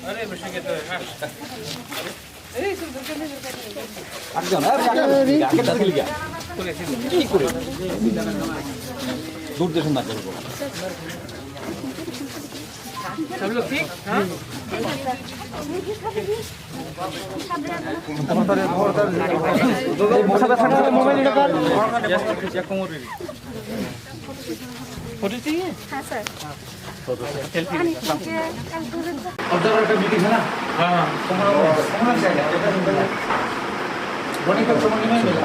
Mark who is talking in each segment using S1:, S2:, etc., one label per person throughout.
S1: अरे बच्चे के तो सब लोग ठीक हाँ फोटो चाहिए हाँ सर ऑब्जर्वर का मीटिंग है ना हाँ बोने का समय नहीं मिला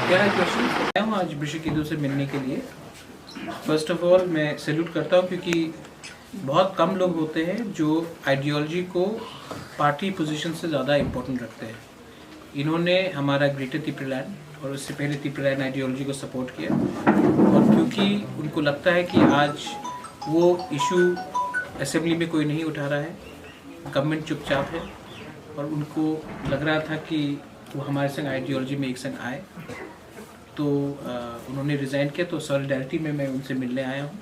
S1: क्या है क्वेश्चन? मैं हूँ आज विश्वकिदू से मिलने के लिए। फर्स्ट ऑफ ऑल मैं सैल्यूट करता हूँ क्योंकि बहुत कम लोग होते हैं जो आइडियोलॉजी को पार्टी पोजीशन से ज़्यादा इम्पोर्टेंट रखते हैं। इन्होंने हमारा ग्रेटर त्रिपुरालैंड और उससे पहले त्रिपुरालैंड आइडियोलॉजी को सपोर्ट किया और क्योंकि उनको लगता है कि आज वो इशू असेंबली में कोई नहीं उठा रहा है, गवर्नमेंट चुपचाप है और उनको लग रहा था कि वो हमारे संग आइडियोलॉजी में एक संग आए, तो उन्होंने रिज़ाइन किया। तो सॉलिडारिटी में मैं उनसे मिलने आया हूँ।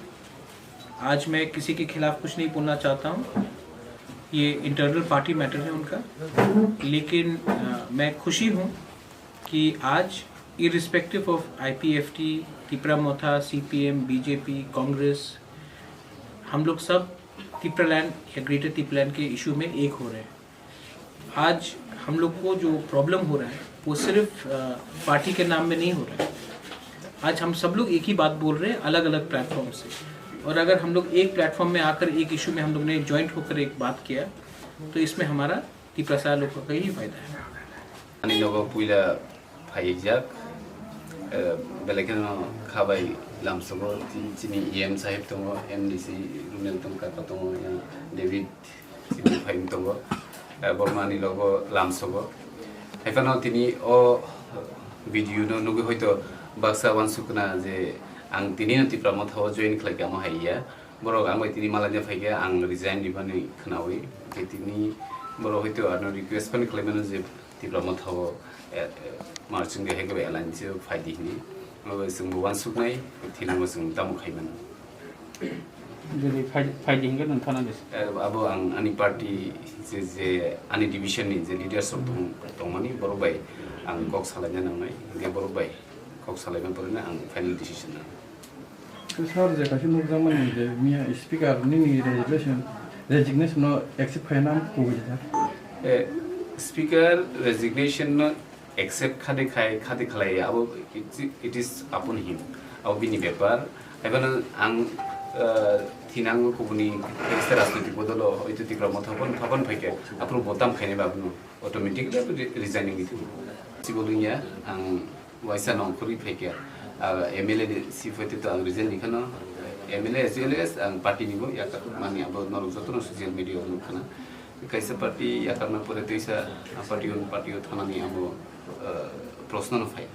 S1: आज मैं किसी के खिलाफ कुछ नहीं बोलना चाहता हूँ, ये इंटरनल पार्टी मैटर है उनका, लेकिन मैं खुशी हूँ कि आज irrespective of IPFT, Tripura Motha, CPM, BJP, Congress, हम लोग सब त्रिपुरालैंड या ग्रेटर त्रिपुरालैंड के इशू में एक हो रहे हैं। आज हम लोग को जो प्रॉब्लम हो रहा है वो सिर्फ पार्टी के नाम में नहीं हो रहा है। आज हम सब लोग एक ही बात बोल रहे हैं अलग अलग प्लेटफॉर्म से, और अगर हम लोग एक प्लेटफॉर्म में आकर एक इशू में हम लोग ने जॉइंट होकर एक बात किया तो इसमें हमारा त्रिपुरा लोगों का ही फायदा है।
S2: अनि लोगों पुइला फाइजाक बेलेगन खाबाई लामसगो चिनी EM साहिब तो MDC रुनेल तुम का तो या डेविड चिनी फाइम तो बर्मानी लोगो लामसगो हैफानो तिनी ओ भिडियो नो नुगो होइतो बाक्सा वानसुकना जे आं तिनी न त्रिपुरा मथाव जॉइन खालायगा म हाइया बरो आं तिनी मालाने फाइगा आं रिजाइन दिबानि खोनावै जे तिनी बरो होइतो आनो रिक्वेस्ट पनि खालायमानो जे त्रिपुरा मथाव मार्चिंग हेगबे एलाइनसे फाइदिनि लो जों वानसुकनाय तिनमो जों दामुखायमोन
S1: जुदि फाइटिंग के नोंथाना बेस
S2: अब आं आनि पार्टी जे आनि डिविजन नि जे लिडार्स दंमानि बरबाय आं कक सालायनो नांनाय जे बरबाय कक सालायनो परनो आं फाइनल डिसिजन ना
S3: सर जे कासे नुजामानि जे मिया स्पीकर नि रेजिग्नेशन नो एक्सेप्ट खायना कोबे
S2: स्पीकर रेजिग्नेशन नो एक्सेप्ट खादे खालाय अब इट इज अपन हिम अब बिनि पेपर एबन आं थिनांगो कुबुनी एक्सट्रा राजनीतिक बदल होइतो त्रिपुरा मथावन थापन फैके आप्रो बोताम खायने बाबनु ऑटोमेटिकली रिजाइनिंग इथु सिबोलुया आं वाइसा नंखरि फैके MLA सिफते तो आं रिजाइन दिखानो MLA एज वेल एज आं पार्टी निबो या माने अब नरक जतन सोशल मीडिया नुखाना कैसे पार्टी या करना परे तैसा पार्टी थानानि अब प्रश्न न फाय